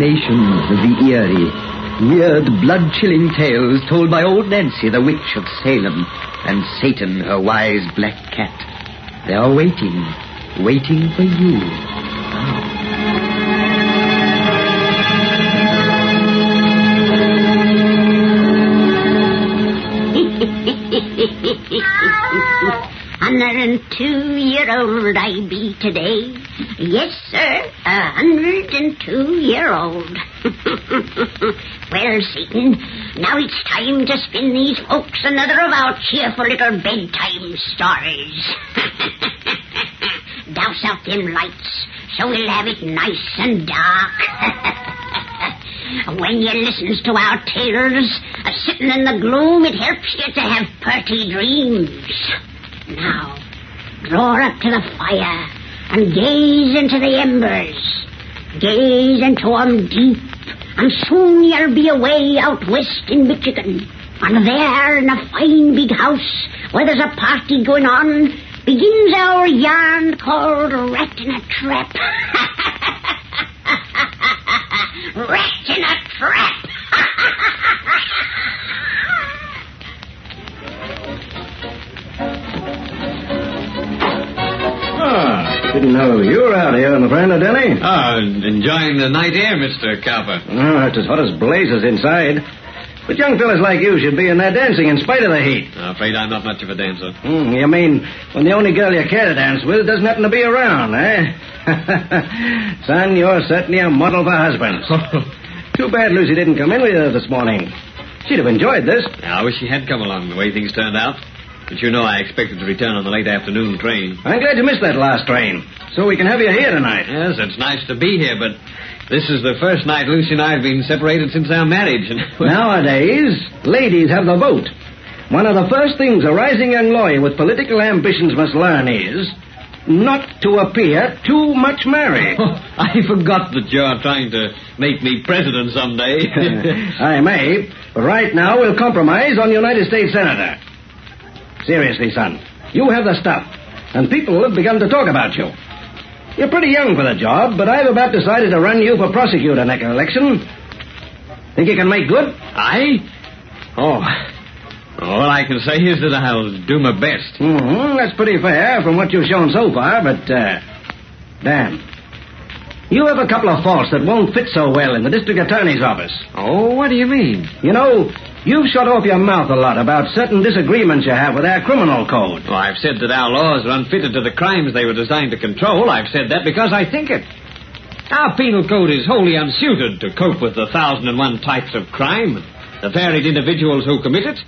hallucinations of the eerie, weird, blood-chilling tales told by old Nancy, the Witch of Salem, and Satan, her wise black cat. They are waiting for you. And 102-year-old I be today. Yes, sir, 102-year-old. Well, Satan, now it's time to spin these folks another of our cheerful little bedtime stories. Douse out them lights so we'll have it nice and dark. When you listens to our tales, sitting in the gloom, it helps you to have purty dreams. Now, draw up to the fire and gaze into the embers. Gaze into 'em deep, and soon you'll be away out west in Michigan. And there, in a fine big house where there's a party going on, begins our yarn called Rat in a Trap. Rat in a Trap! Didn't know you were out here, my friend, Adelaide. Enjoying the night air, Mr. Copper. Oh, it's as hot as blazes inside. But young fellas like you should be in there dancing in spite of the heat. I'm afraid I'm not much of a dancer. You mean when the only girl you care to dance with doesn't happen to be around, eh? Son, you're certainly a model for husbands. Too bad Lucy didn't come in with you this morning. She'd have enjoyed this. I wish she had come along the way things turned out. But you know I expected to return on the late afternoon train. I'm glad you missed that last train, so we can have you here tonight. Yes, it's nice to be here, but this is the first night Lucy and I have been separated since our marriage. Nowadays, ladies have the vote. One of the first things a rising young lawyer with political ambitions must learn is not to appear too much married. I forgot that you're trying to make me president someday. I may, but right now we'll compromise on United States Senator. Seriously, son, you have the stuff, and people have begun to talk about you. You're pretty young for the job, but I've about decided to run you for prosecutor next election. Think you can make good? I? All I can say is that I'll do my best. That's pretty fair from what you've shown so far, but, Dan, you have a couple of faults that won't fit so well in the district attorney's office. Oh, what do you mean? You know, you've shut off your mouth a lot about certain disagreements you have with our criminal code. Well, I've said that our laws are unfitted to the crimes they were designed to control. I've said that because I think it. Our penal code is wholly unsuited to cope with the 1,001 types of crime, the varied individuals who commit it.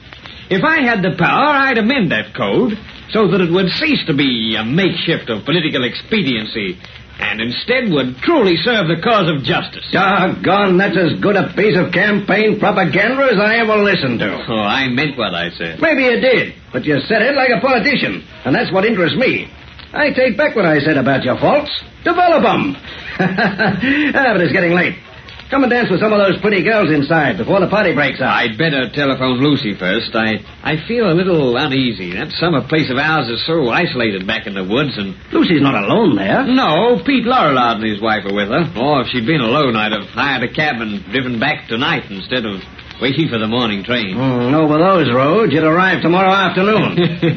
If I had the power, I'd amend that code so that it would cease to be a makeshift of political expediency and instead would truly serve the cause of justice. Doggone, that's as good a piece of campaign propaganda as I ever listened to. Oh, I meant what I said. Maybe you did, but you said it like a politician, and that's what interests me. I take back what I said about your faults. Develop them. But it's getting late. Come and dance with some of those pretty girls inside before the party breaks up. I'd better telephone Lucy first. I feel a little uneasy. That summer place of ours is so isolated back in the woods, and... Lucy's not alone there. No, Pete Lorillard and his wife are with her. Or if she'd been alone, I'd have hired a cab and driven back tonight instead of waiting for the morning train. Over those roads, you'd arrive tomorrow afternoon.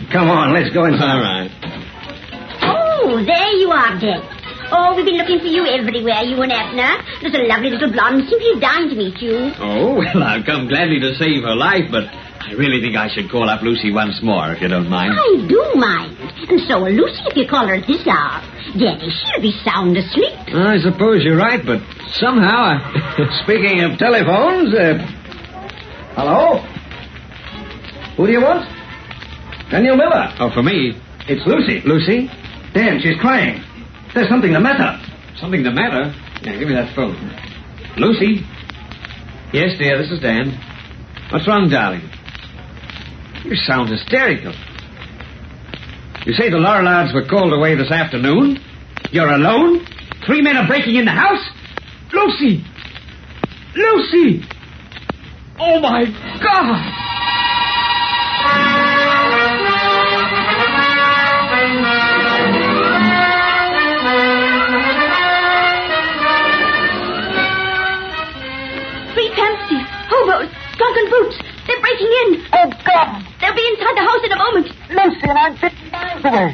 Come on, let's go inside. All right. Oh, there you are, Dick. Oh, we've been looking for you everywhere, you and Abner. There's a lovely little blonde, simply dying to meet you. Oh, well, I've come gladly to save her life, but I really think I should call up Lucy once more, if you don't mind. I do mind. And so will Lucy if you call her at this hour. Daddy, she'll be sound asleep. I suppose you're right, but somehow Speaking of telephones, hello? Who do you want? Daniel Miller. Oh, for me? It's Lucy. Lucy? Dan, she's crying. There's something the matter. Something the matter? Yeah, give me that phone. Lucy? Yes, dear, this is Dan. What's wrong, darling? You sound hysterical. You say the Lorillards were called away this afternoon? You're alone? 3 men are breaking in the house? Lucy! Lucy! Oh, my God!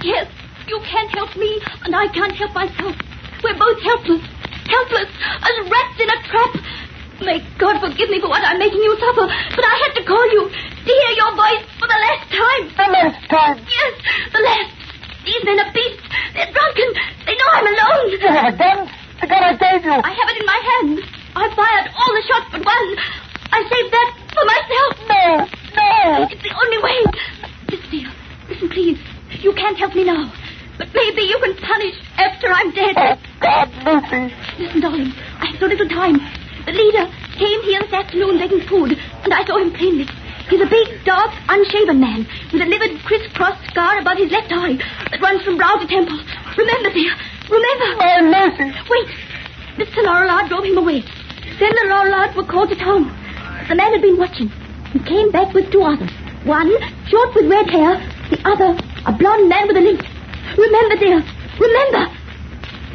Yes, you can't help me, and I can't help myself. We're both helpless. Helpless, as rats in a trap. May God forgive me for what I'm making you suffer, but I had to call you to hear your voice for the last time. The last time? Yes, the last. These men are beasts. They're drunken. They know I'm alone. You have a gun? The gun I gave you. I have it in my hand. I fired all the shots but one. I saved that for myself. No. It's the only way. Listen, dear. Listen, please. You can't help me now. But maybe you can punish after I'm dead. Oh, God, Lucy. Listen, darling. I have so little time. The leader came here this afternoon begging food, and I saw him plainly. He's a big, dark, unshaven man with a livid, crisscross scar above his left eye that runs from brow to temple. Remember, dear. Remember. Oh, Lucy. Wait. Mr. Lorillard drove him away. Then the Lorillards were called to town. The man had been watching. He came back with two others. One, short with red hair. The other, a blonde man with a limp. Remember, dear. Remember.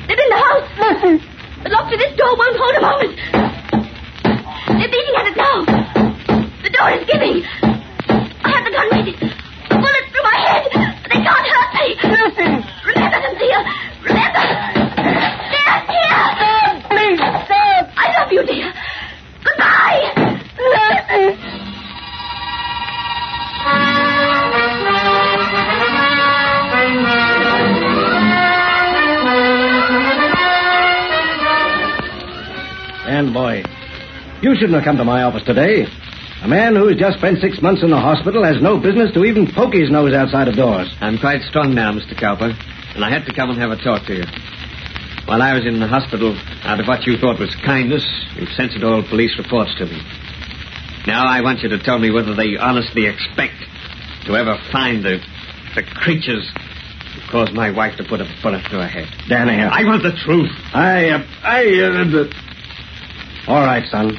They're in the house. Lucy. The lock to this door won't hold a moment. They're beating at it now. The door is giving. I have the gun ready. A bullet through my head. They can't hurt me. Lucy. Remember them, dear. Remember. They're here. Please, Dad. I love you, dear. Goodbye. Lucy. And, boy, you shouldn't have come to my office today. A man who's just spent 6 months in the hospital has no business to even poke his nose outside of doors. I'm quite strong now, Mr. Cowper, and I had to come and have a talk to you. While I was in the hospital, out of what you thought was kindness, you censored all police reports to me. Now I want you to tell me whether they honestly expect to ever find the creatures who caused my wife to put a bullet through her head. Danny, I want the truth. All right, son.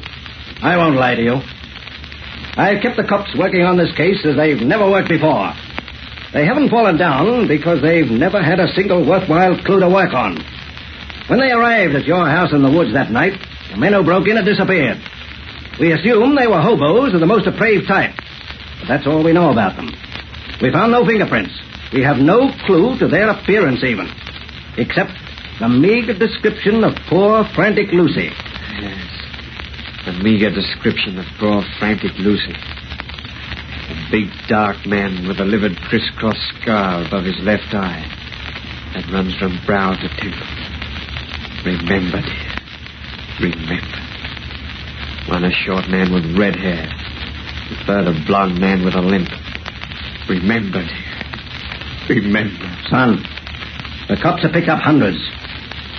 I won't lie to you. I've kept the cops working on this case as they've never worked before. They haven't fallen down because they've never had a single worthwhile clue to work on. When they arrived at your house in the woods that night, the men who broke in had disappeared. We assume they were hobos of the most depraved type. But that's all we know about them. We found no fingerprints. We have no clue to their appearance even. Except the meager description of poor, frantic Lucy. Yes. A meager description of poor, frantic Lucy. A big, dark man with a livid, crisscross scar above his left eye that runs from brow to temple. Remember, dear. Remember. One a short man with red hair. The third a blonde man with a limp. Remember, dear. Remember. Son, the cops have picked up hundreds,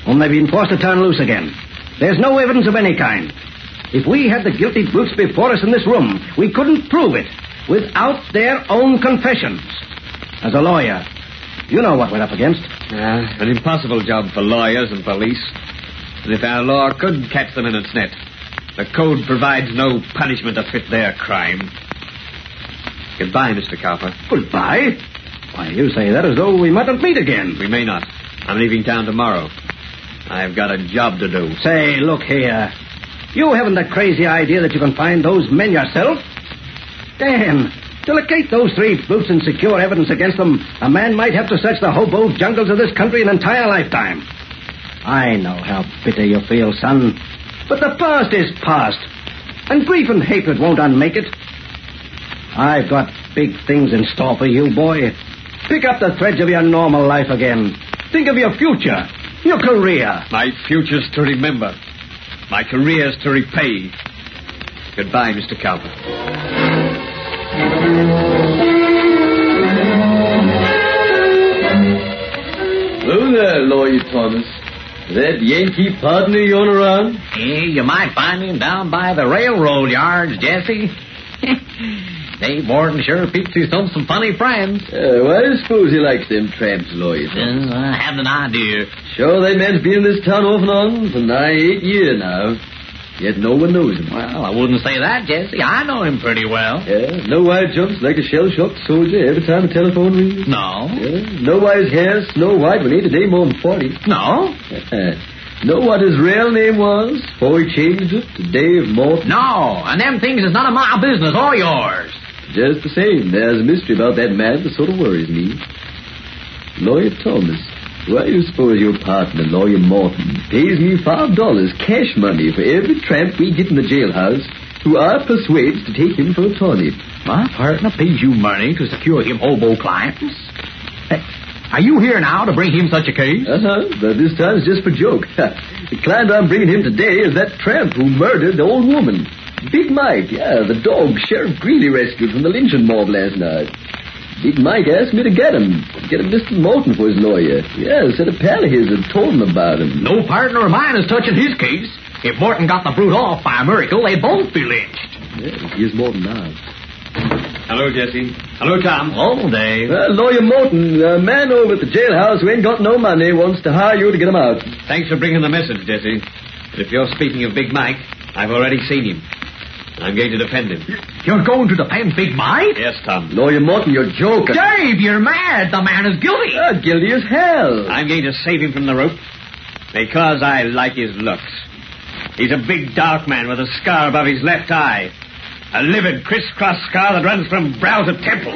whom they've been forced to turn loose again. There's no evidence of any kind. If we had the guilty brutes before us in this room, we couldn't prove it without their own confessions. As a lawyer, you know what we're up against. An impossible job for lawyers and police. And if our law could catch them in its net, the code provides no punishment to fit their crime. Goodbye, Mr. Cowper. Goodbye? Why, you say that as though we mightn't meet again. We may not. I'm leaving town tomorrow. I've got a job to do. Say, look here. You haven't a crazy idea that you can find those men yourself? Dan, to locate those three brutes and secure evidence against them, a man might have to search the hobo jungles of this country an entire lifetime. I know how bitter you feel, son. But the past is past. And grief and hatred won't unmake it. I've got big things in store for you, boy. Pick up the threads of your normal life again. Think of your future, your career. My future's to remember. My career's to repay. Goodbye, Mr. Cowper. Hello there, Lawyer Thomas. Is that Yankee partner you're around? Hey, you might find him down by the railroad yards, Jesse. Dave Warden sure picks you some funny friends. Well, I suppose he likes them tramps, Lawyer Thomas. I have an idea. Sure, that man's been in this town off and on for nigh 8 years now. Yet no one knows him. Well, I wouldn't say that, Jesse. I know him pretty well. Yeah, know why he jumps like a shell-shocked soldier every time the telephone rings? No. Yeah, know why his hair's snow white when he ain't a day more than 40? No. Know what his real name was before he changed it to Dave Morton? No, and them things is none of my business or yours. Just the same, there's a mystery about that man that sort of worries me. Lawyer Thomas, why do you suppose your partner, Lawyer Morton, pays me $5 cash money for every tramp we get in the jailhouse who I persuades to take him for a tonic? My partner pays you money to secure him hobo clients? Are you here now to bring him such a case? But this time it's just for joke. The client I'm bringing him today is that tramp who murdered the old woman. Big Mike, the dog Sheriff Greeley rescued from the lynching mob last night. Big Mike asked me to get him Mr. Morton for his lawyer. Said a pal of his had told him about him. No partner of mine is touching his case. If Morton got the brute off by a miracle, they'd both be lynched. Here's Morton now. Hello, Jesse. Hello, Tom. All day. Lawyer Morton, the man over at the jailhouse who ain't got no money wants to hire you to get him out. Thanks for bringing the message, Jesse. But if you're speaking of Big Mike, I've already seen him. I'm going to defend him. You're going to defend Big Mike? Yes, Tom. Lawyer Morton, you're joking. Dave, you're mad. The man is guilty. Guilty as hell. I'm going to save him from the rope because I like his looks. He's a big, dark man with a scar above his left eye. A livid, crisscross scar that runs from brow to temple.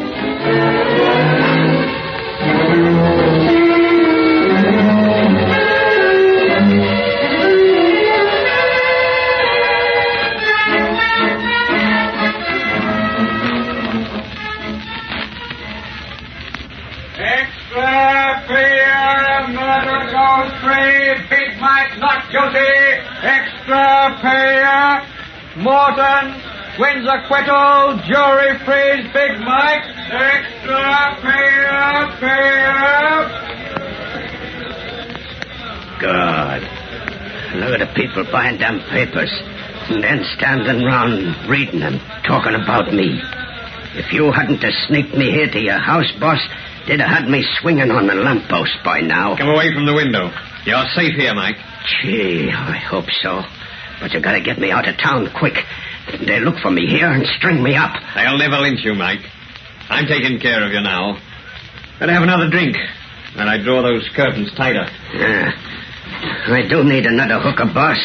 Extra payer, murder goes free. Big Mike not guilty. Extra payer. Morton wins acquittal. Jury frees Big Mike. Extra payer. God. Look at the people buying them papers and then standing round reading them, talking about me. If you hadn't have sneaked me here to your house, boss, they'd have had me swinging on the lamppost by now. Come away from the window. You're safe here, Mike. Gee, I hope so. But you gotta get me out of town quick. They'll look for me here and string me up. They'll never lynch you, Mike. I'm taking care of you now. Better have another drink while I draw those curtains tighter. I do need another hooker, boss.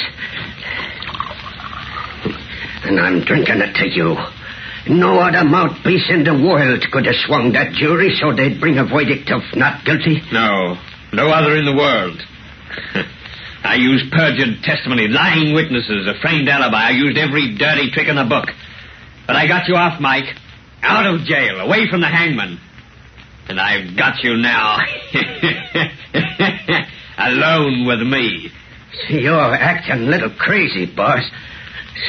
And I'm drinking it to you. No other mouthpiece in the world could have swung that jury so they'd bring a verdict of not guilty. No other in the world. I used perjured testimony, lying witnesses, a framed alibi. I used every dirty trick in the book. But I got you off, Mike. Out of jail, away from the hangman. And I've got you now. Alone with me. See, you're acting a little crazy, boss.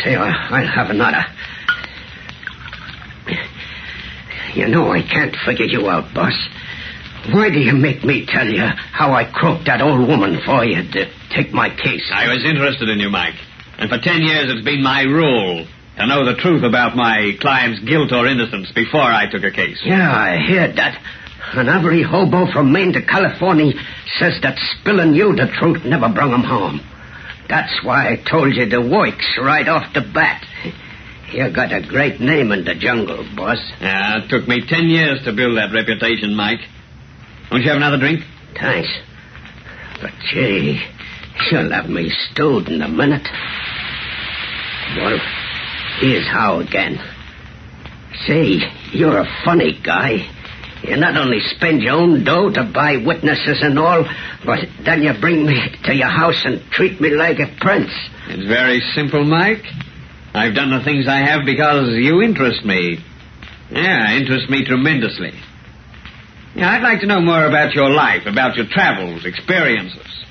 See, I'll have another. You know I can't figure you out, boss. Why do you make me tell you how I croaked that old woman for you to take my case? I was interested in you, Mike. And for 10 years it's been my rule to know the truth about my client's guilt or innocence before I took a case. Yeah, I heard that. And every hobo from Maine to California says that spilling you the truth never brung him home. That's why I told you the works right off the bat. You got a great name in the jungle, boss. Yeah, it took me 10 years to build that reputation, Mike. Won't you have another drink? Thanks. But, gee, you'll have me stewed in a minute. Well, here's how again. Say, you're a funny guy. You not only spend your own dough to buy witnesses and all, but then you bring me to your house and treat me like a prince. It's very simple, Mike. I've done the things I have because you interest me. Yeah, interest me tremendously. Yeah, I'd like to know more about your life, about your travels, experiences.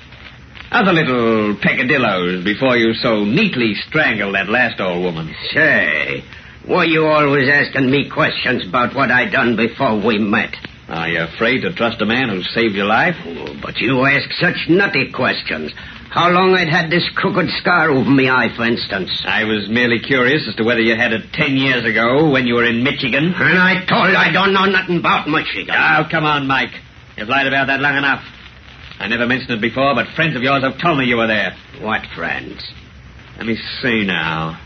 Other little peccadillos before you so neatly strangled that last old woman. Say, why you always asking me questions about what I done before we met? Are you afraid to trust a man who saved your life? Oh, but you ask such nutty questions. How long I'd had this crooked scar over me eye, for instance? I was merely curious as to whether you had it 10 years ago when you were in Michigan. And I told you I don't know nothing about Michigan. Oh, come on, Mike. You've lied about that long enough. I never mentioned it before, but friends of yours have told me you were there. What friends? Let me see now.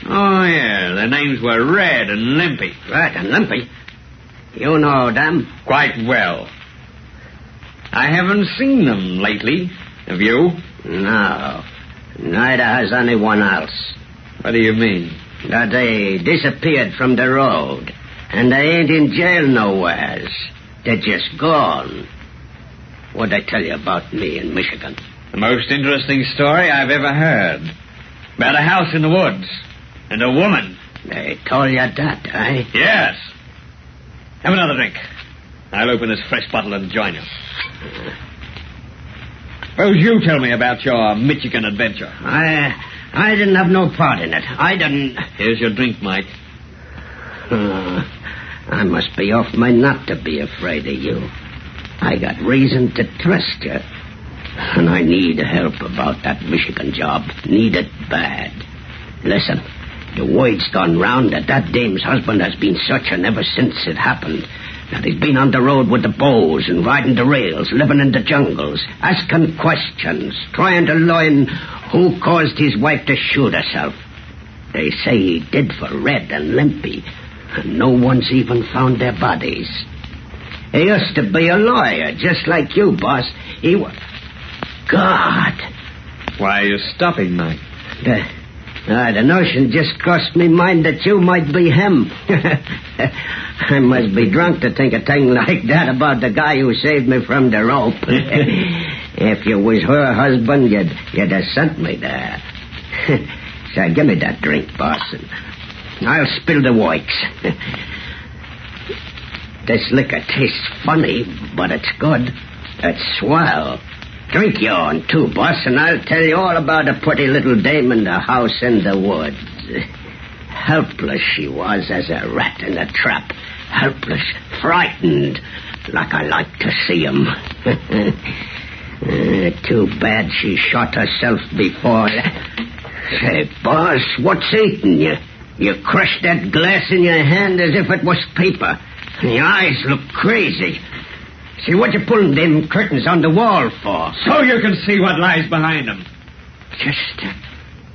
Oh, yeah, their names were Red and Limpy. Red and Limpy? You know them? Quite well. I haven't seen them lately. Have you? No. Neither has anyone else. What do you mean? That they disappeared from the road, and they ain't in jail nowheres. They're just gone. What'd I tell you about me in Michigan? The most interesting story I've ever heard. About a house in the woods. And a woman. They told you that, eh? Yes. Have another drink. I'll open this fresh bottle and join you. Suppose you tell me about your Michigan adventure. I didn't have no part in it. I didn't... Here's your drink, Mike. I must be off my nut to be afraid of you. I got reason to trust you. And I need help about that Michigan job. Need it bad. Listen, the word's gone round that dame's husband has been searching ever since it happened. That he's been on the road with the bows and riding the rails, living in the jungles, asking questions, trying to learn who caused his wife to shoot herself. They say he did for Red and Limpy, and no one's even found their bodies. He used to be a lawyer, just like you, boss. He was... God! Why are you stopping, Mike? The notion just crossed me mind that you might be him. I must be drunk to think a thing like that about the guy who saved me from the rope. If you was her husband, you'd have sent me there. So give me that drink, boss, and I'll spill the works. This liquor tastes funny, but it's good. It's swell. Drink your own, too, boss, and I'll tell you all about a pretty little dame in the house in the woods. Helpless she was as a rat in a trap. Helpless, frightened, like I like to see 'em. Too bad she shot herself before. Say, boss, what's eating you? You crushed that glass in your hand as if it was paper. And your eyes look crazy. See, what you pulling them curtains on the wall for? So you can see what lies behind them. Just a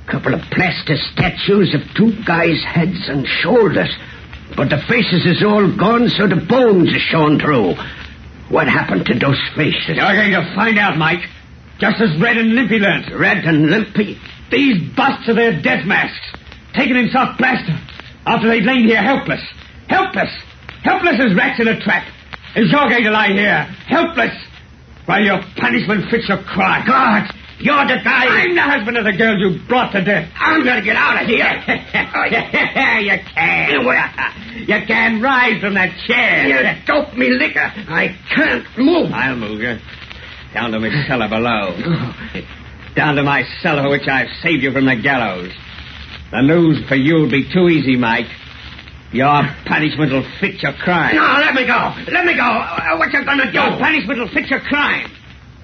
couple of plaster statues of two guys' heads and shoulders. But the faces is all gone, so the bones are shown through. What happened to those faces? You're going to find out, Mike. Just as Red and Limpy learned. Red and Limpy? These busts are their death masks. Taken in soft plaster. After they'd lain here helpless. Helpless. Helpless as rats in a trap. And you're going to lie here, helpless, while your punishment fits your cry. God, you're the guy... I'm the husband of the girl you brought to death. I'm going to get out of here. You can't. You can't rise from that chair. You dope me liquor. I can't move. I'll move you. Down to my cellar below. Down to my cellar for which I've saved you from the gallows. The news for you'll be too easy, Mike. Your punishment will fit your crime. No, let me go. Let me go. What you gonna do? Your punishment will fit your crime.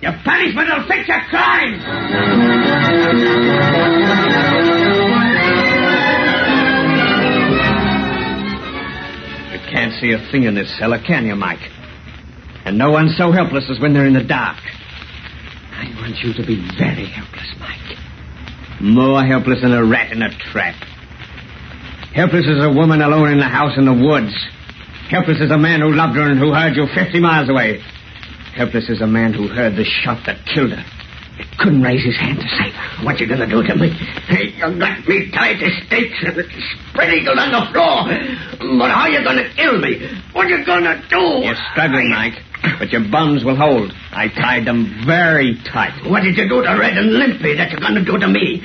Your punishment will fit your crime. You can't see a thing in this cellar, can you, Mike? And no one's so helpless as when they're in the dark. I want you to be very helpless, Mike. More helpless than a rat in a trap. Helpless as a woman alone in the house in the woods. Helpless as a man who loved her and who heard you 50 miles away. Helpless as a man who heard the shot that killed her. He couldn't raise his hand to save her. What you gonna do to me? You got me tied to stakes and spread eagle on the floor. But how you gonna kill me? What you gonna do? You're struggling, Mike, but your bonds will hold. I tied them very tight. What did you do to Red and Limpy that you're gonna do to me?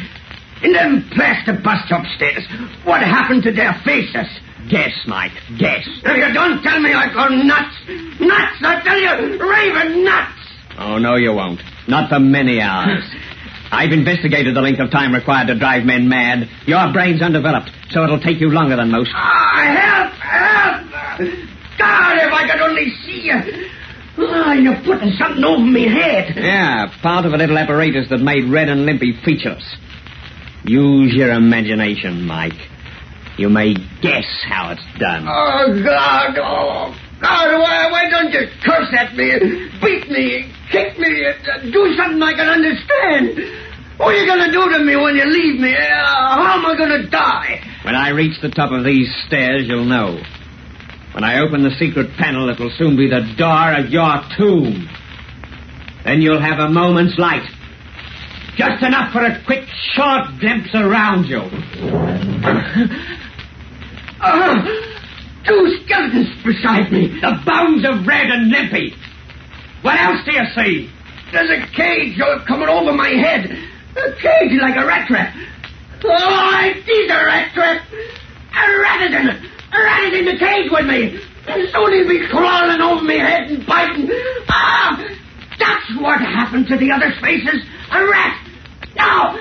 In them plaster busts upstairs, what happened to their faces? Guess, Mike, guess. If you don't tell me, I go nuts. Nuts, I tell you, raving nuts. Oh, no, you won't. Not for many hours. I've investigated the length of time required to drive men mad. Your brain's undeveloped, so it'll take you longer than most. Help! God, if I could only see you. You're putting something over me head. Yeah, part of a little apparatus that made Red and Limpy featureless. Use your imagination, Mike. You may guess how it's done. Oh, God, why don't you curse at me, beat me, kick me, do something I can understand? What are you going to do to me when you leave me? How am I going to die? When I reach the top of these stairs, you'll know. When I open the secret panel, it will soon be the door of your tomb. Then you'll have a moment's light. Just enough for a quick, short glimpse around you. Two skeletons beside me. The bones of Red and Limpy. What else do you see? There's a cage coming over my head. A cage like a rat trap. Oh, it is a rat trap. A rat is in it. A rat is in the cage with me. And soon he'll be crawling over my head and biting. Ah! That's what happened to the other faces. A rat. No!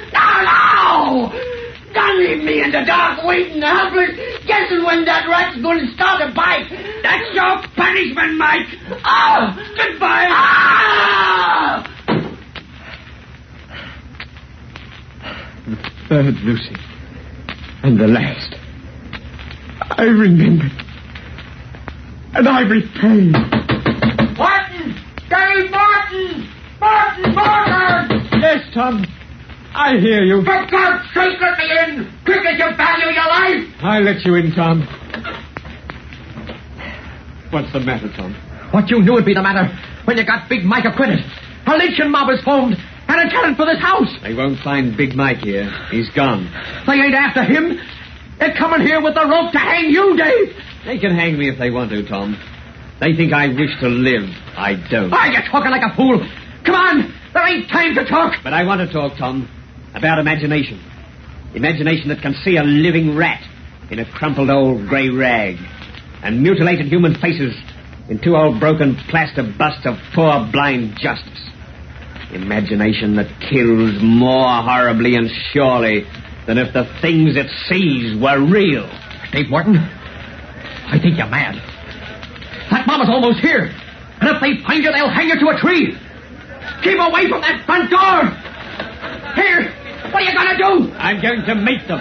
Don't leave me in the dark waiting helpless, guessing when that rat's going to start a bite. That's your punishment, Mike. Oh! Goodbye. Ah! The third, Lucy. And the last. I remembered. And I repaid. Martin! Dave Martin! Martin! Yes, Tom. I hear you. For God's sake, let me in! Quick as you value your life! I'll let you in, Tom. What's the matter, Tom? What you knew would be the matter when you got Big Mike acquitted. A lynching mob is formed and a tenant for this house. They won't find Big Mike here. He's gone. They ain't after him. They're coming here with the rope to hang you, Dave. They can hang me if they want to, Tom. They think I wish to live. I don't. Why, you're talking like a fool. Come on. There ain't time to talk. But I want to talk, Tom, about imagination. Imagination that can see a living rat in a crumpled old grey rag and mutilated human faces in two old broken plaster busts of poor blind justice. Imagination that kills more horribly and surely than if the things it sees were real. Dave Martin, I think you're mad. That mob is almost here. And if they find you, they'll hang you to a tree. Keep away from that front door. Here, what are you going to do? I'm going to meet them.